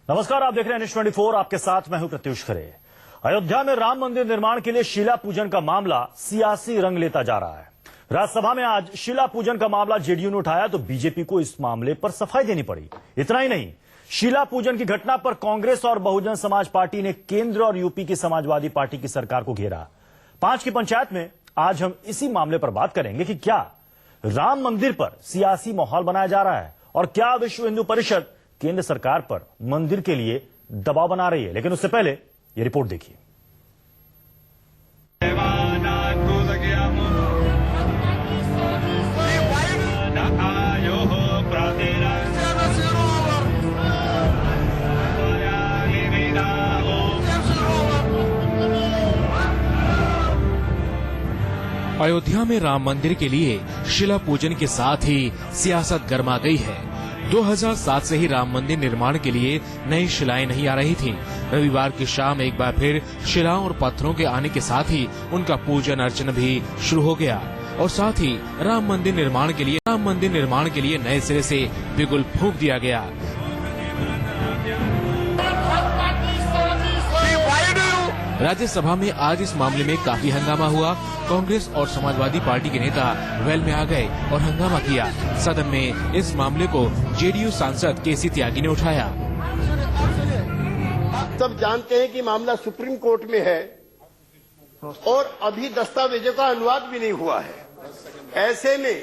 नमस्कार, आप देख रहे हैं न्यूज़ 24। आपके साथ मैं हूं प्रत्युष खरे। अयोध्या में राम मंदिर निर्माण के लिए शिला पूजन का मामला सियासी रंग लेता जा रहा है। राज्यसभा में आज शिला पूजन का मामला जेडीयू ने उठाया तो बीजेपी को इस मामले पर सफाई देनी पड़ी। इतना ही नहीं, शिला पूजन की घटना पर कांग्रेस और बहुजन समाज पार्टी ने केंद्र और यूपी की समाजवादी पार्टी की सरकार को घेरा। 5 की पंचायत में आज हम इसी मामले पर बात करेंगे कि क्या राम मंदिर पर सियासी माहौल बनाया जा रहा है और क्या विश्व हिंदू परिषद केंद्र सरकार पर मंदिर के लिए दबाव बना रही है। लेकिन उससे पहले ये रिपोर्ट देखिए। अयोध्या में राम मंदिर के लिए शिला पूजन के साथ ही सियासत गर्मा गई है। 2007 से ही राम मंदिर निर्माण के लिए नई शिलाएं नहीं आ रही थीं। रविवार की शाम एक बार फिर शिलाओं और पत्थरों के आने के साथ ही उनका पूजन अर्चन भी शुरू हो गया और साथ ही राम मंदिर निर्माण के लिए नए सिरे से बिगुल फूंक दिया गया। राज्यसभा में आज इस मामले में काफी हंगामा हुआ। कांग्रेस और समाजवादी पार्टी के नेता वेल में आ गए और हंगामा किया। सदन में इस मामले को जेडीयू सांसद केसी त्यागी ने उठाया। सब जानते हैं कि मामला सुप्रीम कोर्ट में है और अभी दस्तावेजों का अनुवाद भी नहीं हुआ है। ऐसे में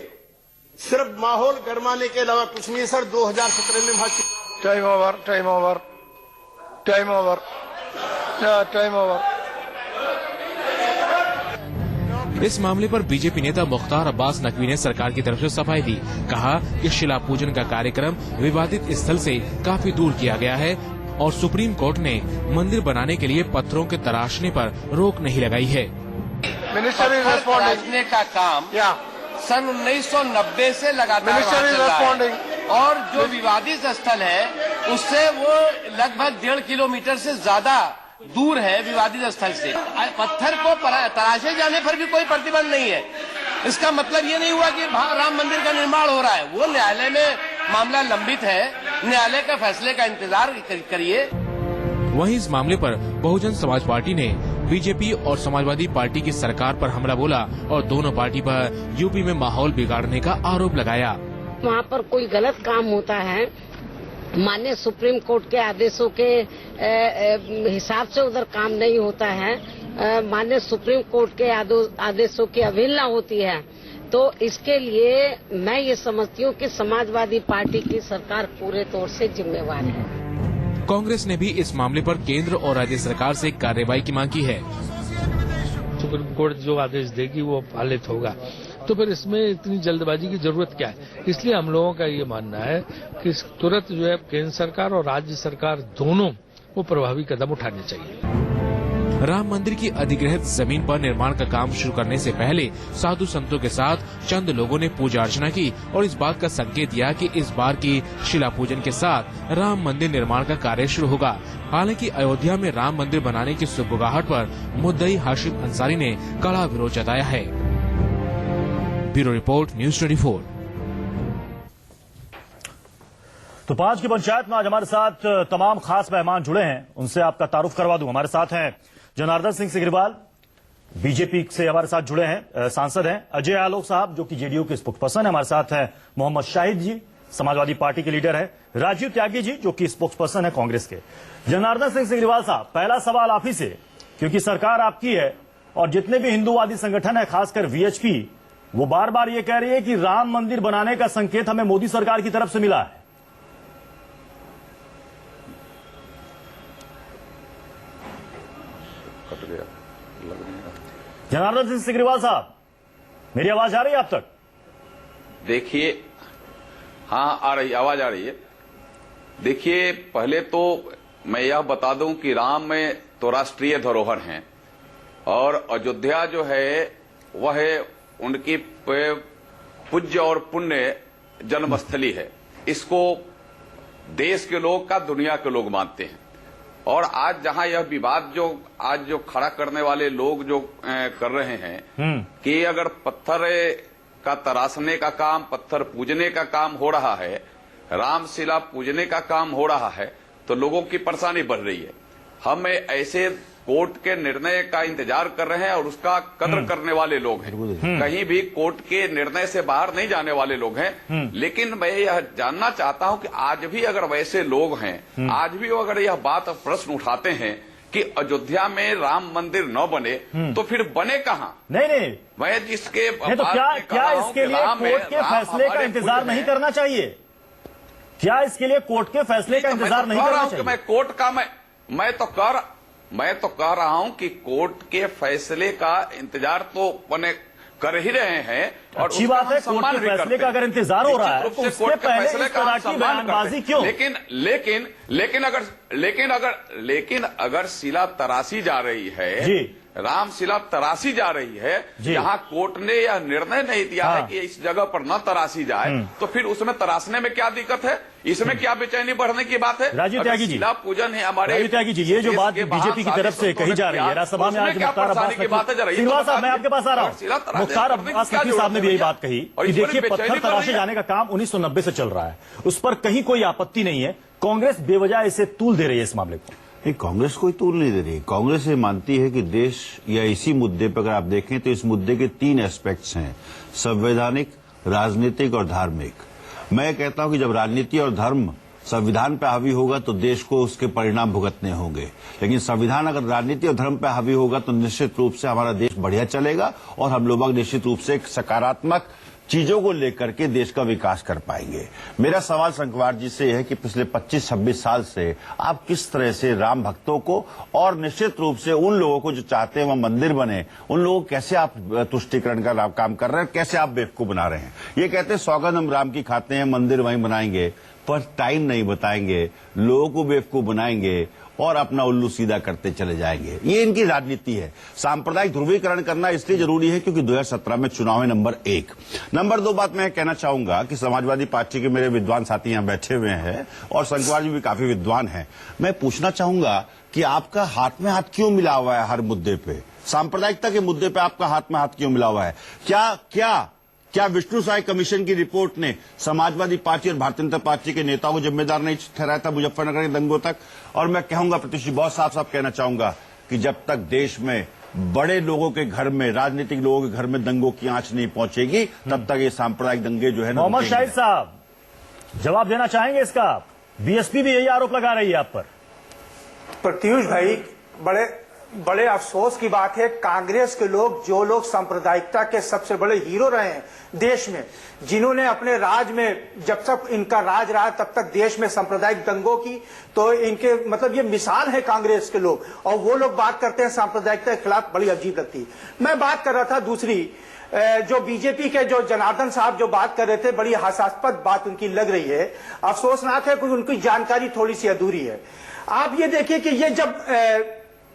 सिर्फ माहौल गरमाने के अलावा कुछ नहीं। सर 2017 में टाइम ओवर। इस मामले पर बीजेपी नेता मुख्तार अब्बास नकवी ने सरकार की तरफ से सफाई दी। कहा कि शिला पूजन का कार्यक्रम विवादित स्थल से काफी दूर किया गया है और सुप्रीम कोर्ट ने मंदिर बनाने के लिए पत्थरों के तराशने पर रोक नहीं लगाई है। तराशने का काम सन 1990 से लगातार चल रहा है और जो विवादित स्थल है उससे वो लगभग 1.5 किलोमीटर से ज्यादा दूर है। विवादित स्थल से पत्थर को तराशे जाने पर भी कोई प्रतिबंध नहीं है। इसका मतलब ये नहीं हुआ कि राम मंदिर का निर्माण हो रहा है। वो न्यायालय में मामला लंबित है, न्यायालय का फैसले का इंतजार करिए। वहीं इस मामले पर बहुजन समाज पार्टी ने बीजेपी और समाजवादी पार्टी की सरकार पर हमला बोला और दोनों पार्टी पर यूपी में माहौल बिगाड़ने का आरोप लगाया। वहाँ पर कोई गलत काम होता है, माननीय सुप्रीम कोर्ट के आदेशों के हिसाब से उधर काम नहीं होता है, माननीय सुप्रीम कोर्ट के आदेशों की अवहेलना होती है, तो इसके लिए मैं ये समझती हूँ कि समाजवादी पार्टी की सरकार पूरे तौर से जिम्मेवार है। कांग्रेस ने भी इस मामले पर केंद्र और राज्य सरकार से कार्रवाई की मांग की है। सुप्रीम कोर्ट जो आदेश देगी वो पालित होगा, तो फिर इसमें इतनी जल्दबाजी की जरूरत क्या है। इसलिए हम लोगों का ये मानना है कि तुरंत जो है केंद्र सरकार और राज्य सरकार दोनों वो प्रभावी कदम उठाने चाहिए। राम मंदिर की अधिग्रहित जमीन पर निर्माण का काम शुरू करने से पहले साधु संतों के साथ चंद लोगों ने पूजा अर्चना की और इस बात का संकेत दिया कि इस बार की शिला पूजन के साथ राम मंदिर निर्माण का कार्य शुरू होगा। हालांकि अयोध्या में राम मंदिर बनाने की सुगबुगाहट पर मुद्दई हाशिम अंसारी ने कड़ा विरोध जताया है। Bureau report, news 24। तो 5 की पंचायत में आज हमारे साथ तमाम खास मेहमान जुड़े हैं। उनसे आपका तारुफ करवा दूं। हमारे साथ हैं जनार्दन सिंह सिग्रीवाल, बीजेपी से हमारे साथ जुड़े हैं, सांसद हैं। अजय आलोक साहब जो कि जेडीयू के स्पोक्सपर्सन है, हमारे साथ हैं। मोहम्मद शाहिद जी, समाजवादी पार्टी के लीडर है। राजीव त्यागी जी जो कि स्पोक्सपर्सन है कांग्रेस के। जनार्दन सिंह सिग्रीवाल साहब, पहला सवाल आप ही से, क्योंकि सरकार आपकी है और जितने भी हिंदूवादी संगठन है, खासकर वीएचपी, वो बार बार ये कह रही है कि राम मंदिर बनाने का संकेत हमें मोदी सरकार की तरफ से मिला है। जनार्दन सिंह सिग्रीवाल साहब, मेरी आवाज आ रही है आप तक? देखिए, हाँ आ रही, आवाज आ रही है। देखिए, पहले तो मैं यह बता दूं कि राम में तो राष्ट्रीय धरोहर हैं और अयोध्या जो है वह उनकी पूज्य और पुण्य जन्मस्थली है। इसको देश के लोग का दुनिया के लोग मानते हैं। और आज जहां यह विवाद जो खड़ा करने वाले लोग जो कर रहे हैं कि अगर पत्थर का तराशने का काम, पत्थर पूजने का काम हो रहा है, रामशिला पूजने का काम हो रहा है, तो लोगों की परेशानी बढ़ रही है। हम ऐसे कोर्ट के निर्णय का इंतजार कर रहे हैं और उसका कदर करने वाले लोग हैं। कहीं भी कोर्ट के निर्णय से बाहर नहीं जाने वाले लोग हैं। लेकिन मैं यह जानना चाहता हूं कि आज भी अगर वैसे लोग हैं, आज भी वो अगर यह बात प्रश्न उठाते हैं कि अयोध्या में राम मंदिर न बने, तो फिर बने कहां? नहीं मैं जिसके नहीं, तो क्या इसके लिए कोर्ट के फैसले का इंतजार नहीं करना चाहिए? क्या इसके लिए कोर्ट के फैसले का इंतजार नहीं करना चाहिए? मैं कोर्ट का मैं तो कह रहा हूं कि कोर्ट के फैसले का इंतजार तो बने कर ही रहे हैं। और अच्छी बात है, कोर्ट के फैसले का अगर इंतजार हो रहा है तो उससे पहले इस तरह की बयानबाजी क्यों? लेकिन अगर शिला तराशी जा रही है जी, राम शिला तराशी जा रही है, जहां कोर्ट ने यह निर्णय नहीं दिया है कि इस जगह पर न तराशी जाए, तो फिर उसमें तराशने में क्या दिक्कत है? इसमें क्या बेचैनी बढ़ने की बात है? राजीव त्यागी जी, शिला पूजन है हमारे। राजीव त्यागी जी, ये जो बात बीजेपी की तरफ से कही जा रही है राज्यसभा में, आज मुख्तार अब्बास नकवी साहब, मैं आपके पास आ रहा हूं, मुख्तार अब्बास नकवी साहब ने भी यही बात कही कि देखिए पत्थर तराशे जाने का काम 1990 से चल रहा है, उस पर कहीं कोई आपत्ति नहीं है, कांग्रेस बेवजह इसे तूल दे रही है इस मामले को। नहीं, कांग्रेस कोई तूल नहीं दे रही। कांग्रेस ये मानती है कि देश या इसी मुद्दे पर अगर आप देखें तो इस मुद्दे के 3 एस्पेक्ट्स हैं, संवैधानिक, राजनीतिक और धार्मिक। मैं कहता हूं कि जब राजनीति और धर्म संविधान पर हावी होगा तो देश को उसके परिणाम भुगतने होंगे, लेकिन संविधान अगर राजनीति और धर्म पर हावी होगा तो निश्चित रूप से हमारा देश बढ़िया चलेगा और हम लोग निश्चित रूप से एक सकारात्मक चीजों को लेकर के देश का विकास कर पाएंगे। मेरा सवाल शंकरवार जी से है कि पिछले 25-26 साल से आप किस तरह से राम भक्तों को और निश्चित रूप से उन लोगों को जो चाहते हैं वह मंदिर बने, उन लोगों को कैसे आप तुष्टिकरण का काम कर रहे हैं, कैसे आप बेवकूफ बना रहे हैं? ये कहते हैं सौगंध हम राम की खाते हैं, मंदिर वहीं बनाएंगे, पर टाइम नहीं बताएंगे, लोगों को बेवकूफ बनाएंगे और अपना उल्लू सीधा करते चले जाएंगे। ये इनकी राजनीति है। सांप्रदायिक ध्रुवीकरण करना इसलिए जरूरी है क्योंकि 2017 में चुनाव है, नंबर 1। नंबर 2 बात मैं कहना चाहूंगा कि समाजवादी पार्टी के मेरे विद्वान साथी यहां बैठे हुए हैं और शंकरवार जी भी काफी विद्वान हैं। मैं पूछना चाहूंगा कि आपका हाथ में हाथ क्यों मिला हुआ है हर मुद्दे पे? सांप्रदायिकता के मुद्दे पे आपका हाथ में हाथ क्यों मिला हुआ है? क्या विष्णु साय कमीशन की रिपोर्ट ने समाजवादी पार्टी और भारतीय जनता पार्टी के नेताओं को जिम्मेदार नहीं ठहराया था मुजफ्फरनगर के दंगों तक? और मैं कहूंगा प्रत्युष जी, बहुत साफ कहना चाहूंगा कि जब तक देश में बड़े लोगों के घर में, राजनीतिक लोगों के घर में दंगों की आंच नहीं पहुंचेगी, तब तक ये सांप्रदायिक दंगे जो है ना। मोहम्मद शाहिद साहब जवाब देना चाहेंगे इसका? बीएसपी भी यही आरोप लगा रही है आप पर। प्रत्युष भाई, बड़े अफसोस की बात है, कांग्रेस के लोग, जो लोग सांप्रदायिकता के सबसे बड़े हीरो रहे हैं देश में, जिन्होंने अपने राज में, जब तक इनका राज रहा तब तक देश में सांप्रदायिक दंगों की, तो इनके मतलब ये मिसाल है कांग्रेस के लोग, और वो लोग बात करते हैं सांप्रदायिकता के खिलाफ, बड़ी अजीब लगती है। मैं बात कर रहा था दूसरी, जो बीजेपी के जो जनार्दन साहब जो बात कर रहे थे, बड़ी हास्यास्पद बात उनकी लग रही है। अफसोसनाक है कि उनकी जानकारी थोड़ी सी अधूरी है। आप ये देखिए कि ये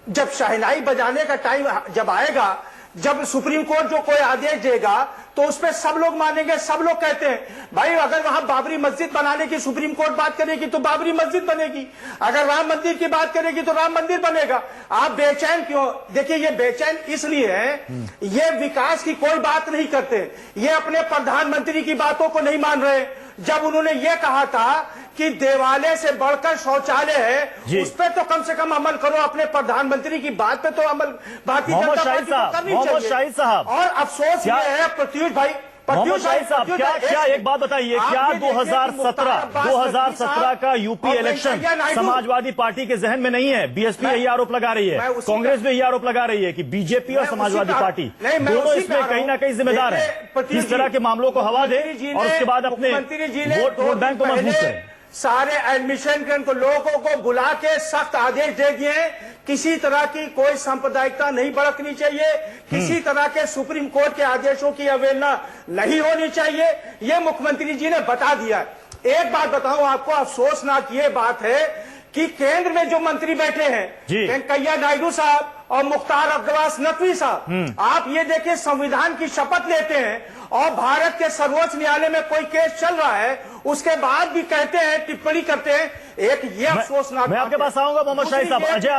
जब शहनाई बजाने का टाइम जब आएगा, जब सुप्रीम कोर्ट जो कोई आदेश देगा तो उस पर सब लोग मानेंगे। सब लोग कहते हैं भाई अगर वहां बाबरी मस्जिद बनाने की सुप्रीम कोर्ट बात करेगी तो बाबरी मस्जिद बनेगी, अगर राम मंदिर की बात करेगी तो राम मंदिर बनेगा। आप बेचैन क्यों? देखिए ये बेचैन इसलिए है, ये विकास की कोई बात नहीं करते, ये अपने प्रधानमंत्री की बातों को नहीं मान रहे। जब उन्होंने ये कहा था कि देवालय से बढ़कर शौचालय है, उस पर तो कम से कम अमल करो, अपने प्रधानमंत्री की बात पे तो अमल भारतीय जनता पार्टी को करनी चाहिए। और अफसोस ये है प्रत्युष भाई, मोहम्मद शाहिद साहब, क्या एक बात बताइए, क्या 2017 का यूपी इलेक्शन समाजवादी पार्टी के जहन में नहीं है? बीएसपी यही आरोप लगा रही है, कांग्रेस भी यही आरोप लगा रही है कि बीजेपी और समाजवादी पार्टी दोनों इसमें कहीं ना कहीं जिम्मेदार है। इस तरह के मामलों को हवा दे और उसके बाद अपने वोट बैंक को मजबूत करें। सारे एडमिशन के लोगों को बुला के सख्त आदेश दे दिए, किसी तरह की कोई सांप्रदायिकता नहीं बरतनी चाहिए, किसी तरह के सुप्रीम कोर्ट के आदेशों की अवहेलना नहीं होनी चाहिए, ये मुख्यमंत्री जी ने बता दिया। एक बात बताऊं आपको, अफसोसनाक ये बात है कि केंद्र में जो मंत्री बैठे हैं, वेंकैया नायडू साहब और मुख्तार अब्बास नकवी साहब, आप ये देखिए संविधान की शपथ लेते हैं और भारत के सर्वोच्च न्यायालय में कोई केस चल रहा है, उसके बाद भी कहते हैं, टिप्पणी करते हैं। एक ये अफसोसनाक। मैं आपके पास आऊंगा मोहम्मद शाहिद साहब। अजय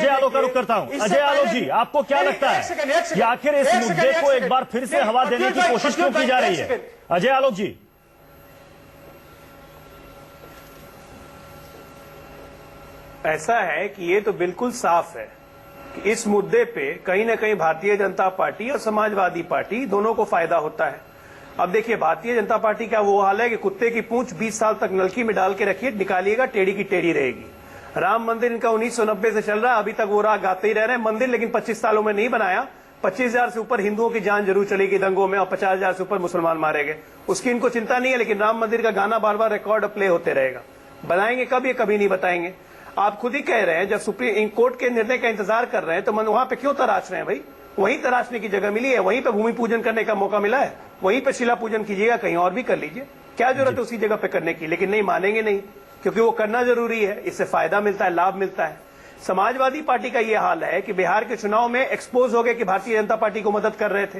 आलोक का रुख करता हूं। अजय आलोक जी, आपको क्या लगता है कि आखिर इस मुद्दे को एक बार फिर से हवा देने की कोशिश क्यों की जा रही है? अजय आलोक जी, ऐसा है कि ये तो बिल्कुल साफ है कि इस मुद्दे पे कहीं ना कहीं भारतीय जनता पार्टी और समाजवादी पार्टी दोनों को फायदा होता है। अब देखिए, भारतीय जनता पार्टी का वो हाल है कि कुत्ते की पूंछ 20 साल तक नलकी में डाल के रखिए, निकालिएगा टेढ़ी की टेढ़ी रहेगी। राम मंदिर इनका 1990 से चल रहा है, अभी तक वो राग गाते ही रह रहे हैं मंदिर, लेकिन 25 सालों में नहीं बनाया। 25,000 से ऊपर हिंदुओं की जान जरूर चलेगी दंगों में और 50,000 से ऊपर मुसलमान मारे गए, उसकी इनको चिंता नहीं है। लेकिन राम मंदिर का गाना बार बार रिकॉर्ड प्ले होते रहेगा। बनाएंगे कब, ये कभी नहीं बताएंगे। आप खुद ही कह रहे हैं, जब सुप्रीम कोर्ट के निर्णय का इंतजार कर रहे हैं तो वहां पे क्यों तराश रहे हैं भाई? वहीं तराशने की जगह मिली है, वहीं पे भूमि पूजन करने का मौका मिला है, वहीं पे शिला पूजन कीजिएगा, कहीं और भी कर लीजिए, क्या जरूरत है उसी जगह पे करने की? लेकिन नहीं मानेंगे, नहीं, क्योंकि वो करना जरूरी है, इससे फायदा मिलता है, लाभ मिलता है। समाजवादी पार्टी का ये हाल है कि बिहार के चुनाव में एक्सपोज हो गए कि भारतीय जनता पार्टी को मदद कर रहे थे,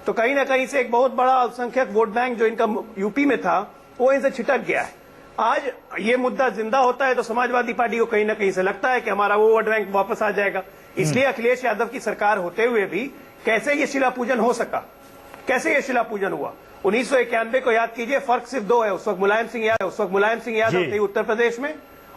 तो कहीं ना कहीं से एक बहुत बड़ा अल्पसंख्यक वोट बैंक जो इनका यूपी में था वो इनसे छिटक गया है। आज ये मुद्दा जिंदा होता है तो समाजवादी पार्टी को कहीं ना कहीं से लगता है कि हमारा वो वोट बैंक वापस आ जाएगा। इसलिए अखिलेश यादव की सरकार होते हुए भी कैसे ये शिला पूजन हो सका, कैसे ये शिला पूजन हुआ? 1991 को याद कीजिए, फर्क सिर्फ दो है, उस वक्त मुलायम सिंह यादव थे उत्तर प्रदेश में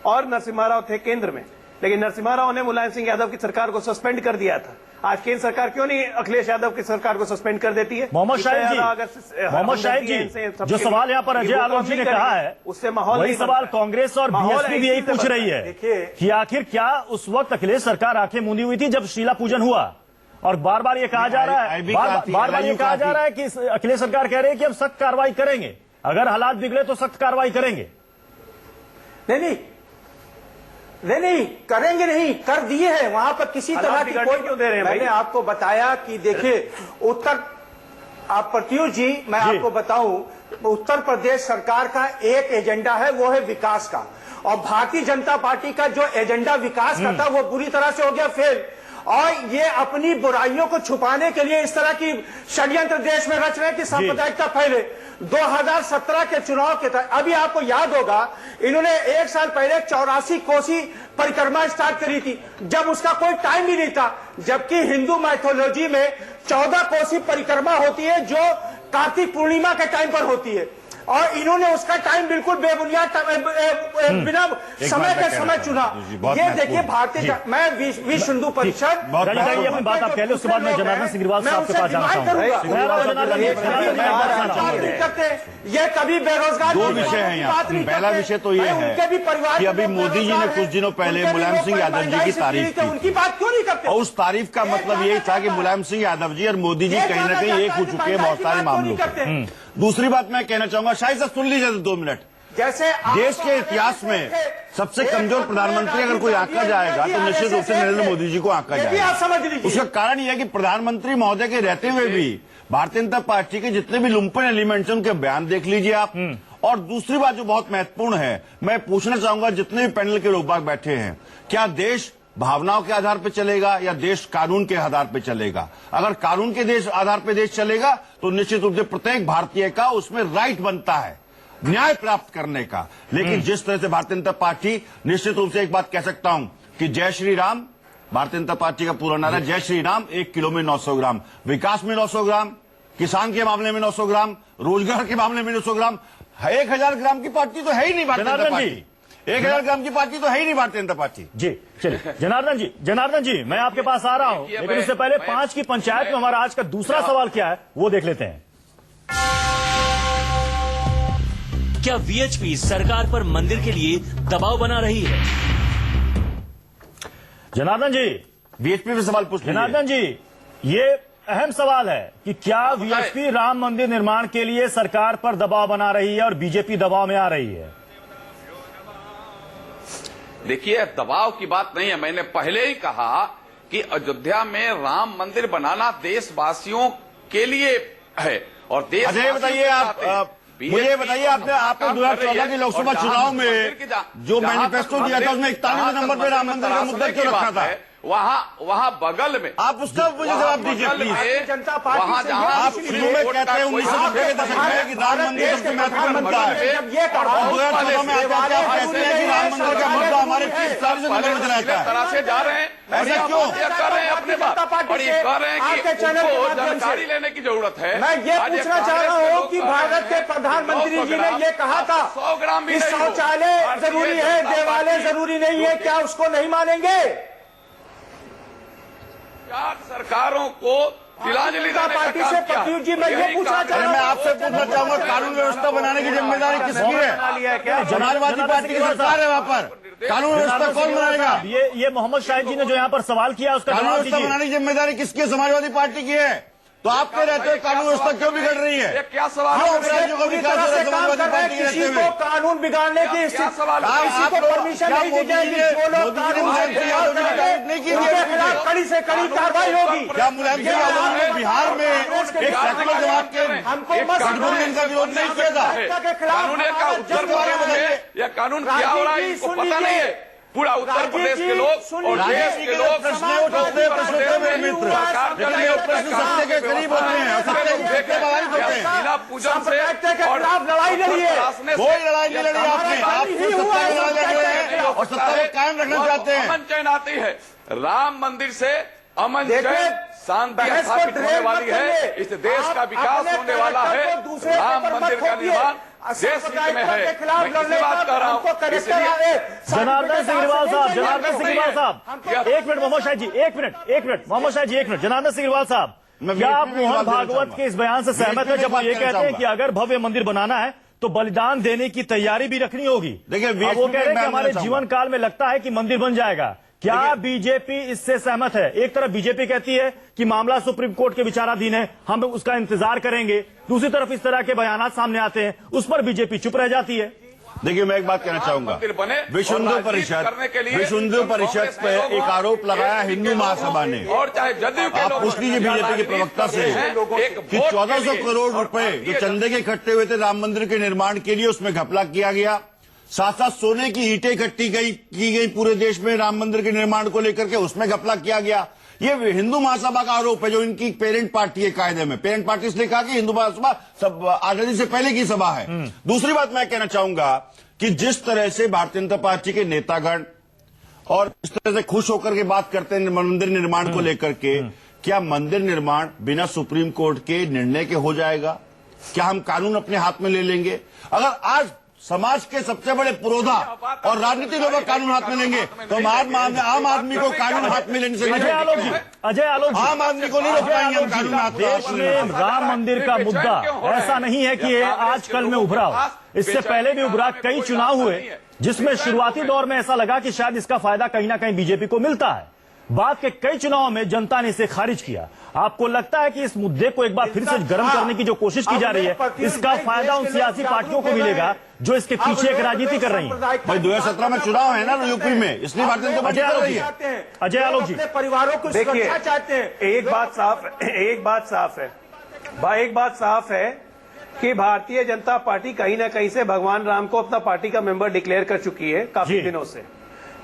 और नरसिम्हा राव थे केंद्र में, लेकिन नरसिम्हा राव ने मुलायम सिंह यादव की सरकार को सस्पेंड कर दिया था। आज केंद्र सरकार क्यों नहीं अखिलेश यादव की सरकार को सस्पेंड कर देती है? मोहम्मद शाहिद जी, जो सवाल यहाँ पर अजय आलोक जी ने कहा है, उससे माहौल, वही सवाल कांग्रेस और बीएसपी भी यही पूछ रही है कि आखिर क्या उस वक्त अखिलेश सरकार आंखें मूंदी हुई थी जब शिला पूजन हुआ? और बार बार ये कहा जा रहा है, बार बार ये कहा जा रहा है कि अखिलेश सरकार कह रही है कि हम सख्त कार्रवाई करेंगे, अगर हालात बिगड़े तो सख्त कार्रवाई करेंगे। नहीं करेंगे, नहीं कर दिए हैं। वहां पर किसी तरह की कोई क्यों दे रहे हैं? मैंने आपको बताया कि देखिए उत्तर, आप प्रत्युष जी, मैं आपको बताऊं, उत्तर प्रदेश सरकार का एक एजेंडा है, वो है विकास का, और भारतीय जनता पार्टी का जो एजेंडा विकास का था वो बुरी तरह से हो गया फेल। और ये अपनी बुराइयों को छुपाने के लिए इस तरह की षड्यंत्र देश में रच रहे हैं कि सांप्रदायिकता फैले। 2017 के चुनाव के तहत अभी आपको याद होगा, इन्होंने एक साल पहले 84 कोसी परिक्रमा स्टार्ट करी थी, जब उसका कोई टाइम भी नहीं था, जबकि हिंदू माइथोलॉजी में 14 कोसी परिक्रमा होती है जो कार्तिक पूर्णिमा के टाइम पर होती है, और इन्होंने उसका टाइम बिल्कुल बेबुनियाद बिना समय के समय चुना। ये देखिए भारतीय, मैं विश्व हिंदू परिषद, अपनी बात आप कह ले, उसके बाद मैं जनार्दन सिंह ग्रिवाल साहब के पास जाना चाहूंगा। ये कभी बेरोजगार, दो विषय हैं यहाँ। पहला विषय तो ये है कि अभी मोदी जी ने कुछ दिनों पहले मुलायम सिंह यादव जी की तारीफ की, उनकी बात क्यों नहीं करते? और उस तारीफ का मतलब यही था कि मुलायम सिंह यादव जी और मोदी जी कहीं ना कहीं एक हो चुके हैं बहुत सारे मामलों में। दूसरी बात मैं कहना चाहूंगा, शायद से सुन लीजिए 2 मिनट। जैसे देश के इतिहास में सबसे कमजोर प्रधानमंत्री अगर कोई आंका जाएगा तो निश्चित रूप से नरेंद्र मोदी जी को आंका जाएगा। उसका कारण यह है कि प्रधानमंत्री महोदय के रहते हुए भी भारतीय जनता पार्टी के जितने भी लुम्पन एलिमेंट्स हैं उनके बयान देख लीजिए आप। और दूसरी बात जो बहुत महत्वपूर्ण है, मैं पूछना चाहूंगा जितने भी पैनल के लोग बाग बैठे हैं, क्या देश भावनाओं के आधार पर चलेगा या देश कानून के आधार पर चलेगा? अगर कानून के आधार पर देश चलेगा तो निश्चित रूप से प्रत्येक भारतीय का उसमें राइट बनता है न्याय प्राप्त करने का। लेकिन जिस तरह से भारतीय जनता पार्टी, निश्चित रूप से एक बात कह सकता हूं कि जय श्री राम, भारतीय जनता पार्टी का पूरा नारा जय श्री राम, 1 किलो में 900 ग्राम, विकास में 900 ग्राम, किसान के मामले में 900 ग्राम, रोजगार के मामले में 900 ग्राम। 1000 ग्राम की पार्टी तो है ही नहीं भारतीय जनता पार्टी, 1000 ग्राम की पार्टी तो है ही नहीं भारतीय जनता पार्टी। जी चलिए जनार्दन जी मैं आपके पास आ रहा हूं, लेकिन उससे पहले 5 की पंचायत में हमारा आज का दूसरा सवाल क्या है वो देख लेते हैं। क्या वीएचपी सरकार पर मंदिर के लिए दबाव बना रही है? जनार्दन जी, वीएचपी में सवाल पूछ जनार्दन जी, ये अहम सवाल है कि क्या वीएचपी राम मंदिर निर्माण के लिए सरकार पर दबाव बना रही है और बीजेपी दबाव में आ रही है? देखिए, दबाव की बात नहीं है। मैंने पहले ही कहा कि अयोध्या में राम मंदिर बनाना देशवासियों के लिए है और देश। बताइए आप, मुझे बताइए, आपने 2014 के लोकसभा चुनाव में जो मैनिफेस्टो दिया था उसमें 41 नंबर पर राम मंदिर का मुद्दा क्यों रखा था? वहां बगल में आप उसका मुझे जवाब दीजिए प्लीज। जनता पार्टी वहां जहां आप शुरू में कहते हैं 1990 के दशक में कि राम मंदिर सबसे महत्वपूर्ण मुद्दा है, और 2014 में आकर आप कहते हैं कि राम मंदिर का मुद्दा हमारे 30 साल से नजर में रहता है। तरह से जा रहे हैं, ऐसा क्यों कर रहे हैं अपने बात, और ये कह रहे हैं कि उनको जानकारी लेने की जरूरत है। मैं ये पूछना चाह रहा हूँ कि भारत के प्रधानमंत्री जी ने ये कहा था 100 ग्राम भी शौचालय जरूरी है, निकाले जरूरी नहीं है, क्या उसको नहीं मानेंगे? क्या सरकारों को तिलांजलि देने का पार्टी काम से किया? प्रत्युष जी मैं ये पूछना चाह रहा हूं, मैं आपसे पूछना चाहूंगा, कानून व्यवस्था बनाने की जिम्मेदारी किसकी है? समाजवादी पार्टी की सरकार है, वहाँ पर कानून व्यवस्था कौन बनाएगा? ये मोहम्मद शाहिद जी ने जो यहाँ पर सवाल किया उसका कानून जवाब व्यवस्था दीजिए। बनाने की जिम्मेदारी किसकी है? समाजवादी पार्टी की है। तो आप कह रहते हो कानून व्यवस्था क्यों बिगड़ रही है? ये क्या सवाल क्यों है? अपराधियों का विकास हो रहा है समाजवादी पार्टी के किसी रहते को हुए? कानून बिगाड़ने की क्या सवाल है? किसी को परमिशन नहीं दी जाएगी। जो लोग कानून से खिलाफ करेंगे उनके खिलाफ कड़ी से कड़ी कार्रवाई होगी। क्या मुलायम सिंह यादव ने बिहार में एक सैकड़ों जवाब के हमको गठबंधन का विरोध नहीं किया था? कानून का उत्तर प्रदेश में यह कानून क्या हो रहा है इनको पता नहीं है। पूरा उत्तर प्रदेश के लोग और देश के लोग प्रश्न उठाते मित्र, लेकिन ये प्रश्न सत्य के करीब होते हैं और सत्य के बाधित होते हैं। शीला पूजन से के खिलाफ लड़ाई लड़ी है। कोई लड़ाई नहीं लड़ी आपने, आप सिर्फ सत्ता की लड़ाई लड़ रहे हैं और सत्ता को कायम रखना चाहते हैं। अमन चैन आती है, राम मंदिर से अमन चैन शांति स्थापित होने वाली है, इस देश का विकास होने वाला है। राम मंदिर का निर्माण देश हित में है, मैं इसी बात कर रहा हूँ। इसलिए जनार्दन सिंह ग्रेवाल साहब, जनार्दन सिंह ग्रेवाल साहब, एक मिनट मोहम्मद शाहिद जी, एक मिनट मोहम्मद शाहिद जी, एक मिनट। जनार्दन सिंह ग्रेवाल साहब, क्या आप मोहन भागवत के इस बयान से सहमत हैं जब वो ये कहते हैं कि अगर भव्य मंदिर बनाना है तो बलिदान देने की तैयारी भी रखनी होगी? देखिए, वो कह रहे हैं कि हमारे जीवन काल में लगता है कि मंदिर बन जाएगा। क्या बीजेपी इससे सहमत है? एक तरफ बीजेपी कहती है कि मामला सुप्रीम कोर्ट के विचाराधीन है, हम उसका इंतजार करेंगे, दूसरी तरफ इस तरह के बयान सामने आते हैं, उस पर बीजेपी चुप रह जाती है। देखिए, मैं एक बात कहना चाहूंगा, विश्व हिंदू परिषद पे एक आरोप लगाया हिंदू महासभा ने, और चाहे जदयू के आप लोग पूछ लीजिए बीजेपी के प्रवक्ता से कि 1400 करोड़ रुपए जो चंदे के इकट्ठे हुए थे राम मंदिर के निर्माण के लिए, उसमें घपला किया गया। साथ साथ सोने की ईंटें इकट्ठी की गई पूरे देश में राम मंदिर के निर्माण को लेकर के, उसमें घपला किया गया। ये हिंदू महासभा का आरोप है, जो इनकी पेरेंट पार्टी है। कायदे में पेरेंट पार्टी इसलिए कहा कि हिंदू महासभा सब आजादी से पहले की सभा है। दूसरी बात मैं कहना चाहूंगा कि जिस तरह से भारतीय जनता पार्टी के नेतागण और इस तरह से खुश होकर के बात करते हैं मंदिर निर्माण को लेकर के, क्या मंदिर निर्माण बिना सुप्रीम कोर्ट के निर्णय के हो जाएगा? क्या हम कानून अपने हाथ में ले लेंगे? अगर आज समाज के सबसे बड़े पुरोधा और राजनीतिक लोग कानून हाथ में लेंगे तो हम आम आदमी को कानून हाथ में लेने से अजय आलोक जी, आम आदमी को नहीं रोक पाएंगे हम कानून हाथ में। देश में राम मंदिर का मुद्दा ऐसा नहीं है कि ये आजकल में उभरा हो, इससे पहले भी उभरा। कई चुनाव हुए जिसमें शुरुआती दौर में ऐसा लगा कि शायद इसका फायदा कहीं ना कहीं बीजेपी को मिलता है। बाद के कई चुनावों में जनता ने इसे खारिज किया। आपको लगता है कि इस मुद्दे को एक बार फिर से गर्म करने की जो कोशिश की जा रही है, इसका फायदा उन सियासी पार्टियों को मिलेगा जो इसके पीछे एक राजनीति कर रही है? भाई 2017 में चुनाव है ना यूपी में, इसलिए भारतीय जनता पार्टी कर रही है। अजय आलोक जी, परिवारों को सुरक्षा चाहते हैं। एक बात साफ है कि भारतीय जनता पार्टी कहीं ना कहीं से भगवान राम को अपना पार्टी का मेंबर डिक्लेयर कर चुकी है काफी दिनों से।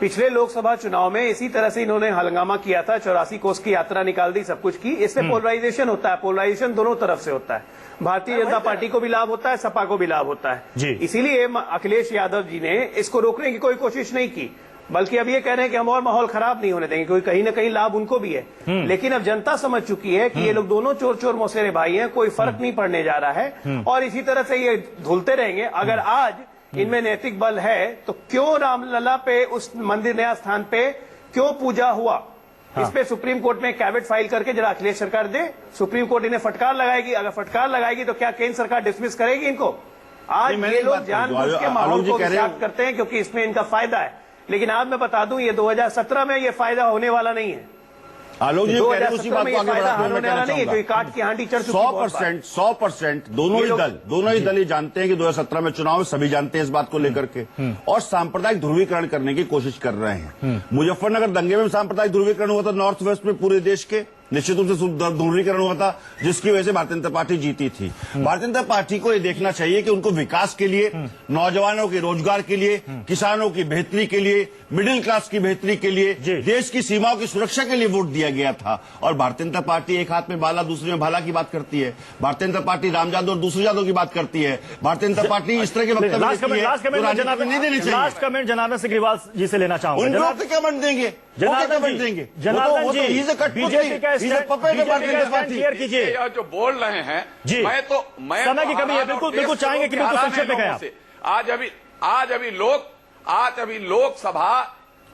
पिछले लोकसभा चुनाव में इसी तरह से इन्होंने हंगामा किया था, 84 कोस की यात्रा निकाल दी, सब कुछ की। इससे पोलराइजेशन होता है, पोलराइजेशन दोनों तरफ से होता है। भारतीय जनता पार्टी को भी लाभ होता है, सपा को भी लाभ होता है। इसीलिए अखिलेश यादव जी ने इसको रोकने की कोई कोशिश नहीं की, बल्कि अब ये कह रहे हैं कि हम और माहौल खराब नहीं होने देंगे, क्योंकि कहीं ना कहीं लाभ उनको भी है। लेकिन अब जनता समझ चुकी है कि ये लोग दोनों चोर चोर मौसेरे भाई हैं, कोई फर्क नहीं पड़ने जा रहा है और इसी तरह से ये धुलते रहेंगे। अगर आज इनमें नैतिक बल है तो क्यों रामलला पे, उस मंदिर नया स्थान पे क्यों पूजा हुआ? इस पे सुप्रीम कोर्ट में कैवेट फाइल करके जरा अखिलेश सरकार दे, सुप्रीम कोर्ट इन्हें फटकार लगाएगी। अगर फटकार लगाएगी तो क्या केंद्र सरकार डिसमिस करेगी इनको? आज ये लोग जानबूझ के माहौल को विषाक्त करते हैं क्योंकि इसमें इनका फायदा है। लेकिन आज मैं बता दूं, ये 2017 में ये फायदा होने वाला नहीं है। आलोक जी कह रहे हैं उसी बात को आगे बढ़ाते हुए मैं कहना चाहूंगा, काट की हांडी चढ़ चुकी 100% दोनों ही दल ये जानते हैं कि 2017 में चुनाव में सभी जानते हैं इस बात को लेकर के, और सांप्रदायिक ध्रुवीकरण करने की कोशिश कर रहे हैं। मुजफ्फरनगर दंगे में सांप्रदायिक ध्रुवीकरण हुआ था, नॉर्थ वेस्ट में पूरे देश के निश्चित रूप से ध्रुवीकरण हुआ था, जिसकी वजह से भारतीय जनता पार्टी जीती थी। भारतीय जनता पार्टी को ये देखना चाहिए कि उनको विकास के लिए, नौजवानों के रोजगार के लिए, किसानों की बेहतरी के लिए, मिडिल क्लास की बेहतरी के लिए, देश की सीमाओं की सुरक्षा के लिए वोट दिया गया था। और भारतीय जनता पार्टी एक हाथ में बाला दूसरे में भाला की बात करती है। भारतीय जनता पार्टी राम जादव और दूसरे जादव की बात करती है। भारतीय जनता पार्टी इस तरह के वक्तव्य नहीं देनी चाहिए। लास्ट कमेंट जनार्दन सिंह ग्रेवाल जी से लेना चाहूंगा। उनको क्या कमेंट देंगे? जनार्दन जी, बीजेपी का क्लियर कीजिए। जो बोल रहे हैं जी, मैं समय की कमी है, बिल्कुल चाहेंगे कि बिल्कुल संक्षेप में कहें। आज अभी लोग आज अभी लोकसभा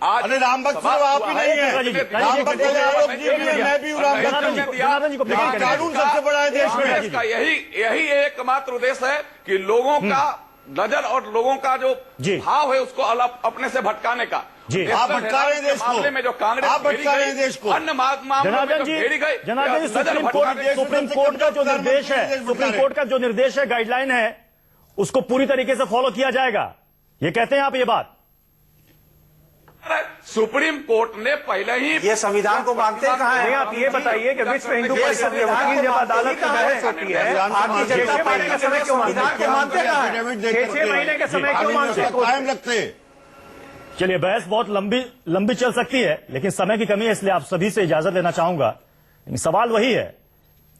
आज अरे राम भक्त सिर्फ आप ही नहीं है, राम भक्त आरोप जी भी है, मैं भी हूँ राम भक्त। कानून सबसे बड़ा है देश में। इसका यही एकमात्र उद्देश्य है कि लोगों का नजर और लोगों का जो भाव है उसको अपने से भटकाने का। आप भटका रहे हैं देश को, मामले में जो कांग्रेस आप भटका रहे हैं देश को। अन्य मामलों में जो घेरी गई, जनार्दन जी, सुप्रीम कोर्ट का जो निर्देश है, सुप्रीम कोर्ट का जो निर्देश है, गाइडलाइन है, उसको पूरी तरीके से फॉलो किया जाएगा, ये कहते हैं आप ये बात? सुप्रीम कोर्ट ने पहले ही ये संविधान को मानते कहाँ हैं? आप ये बताइए कि विश्व हिंदू परिषद के वकील जब अदालत में बहस होती है, भारतीय जनता पार्टी का समय क्यों मानते कहाँ हैं? 6 महीने का समय क्यों मानते कायम रखते? चलिए, बहस बहुत लंबी चल सकती है, लेकिन समय की कमी है, इसलिए आप सभी से इजाजत लेना चाहूंगा। लेकिन सवाल वही है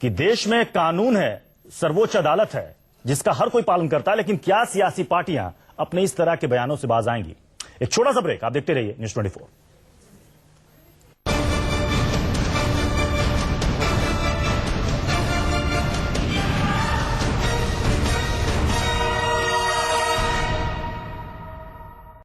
कि देश में कानून है, सर्वोच्च अदालत है, जिसका हर कोई पालन करता है, लेकिन क्या सियासी पार्टियां अपने इस तरह के बयानों से बाज आएंगी? एक छोटा सा ब्रेक, आप देखते रहिए न्यूज़ 24।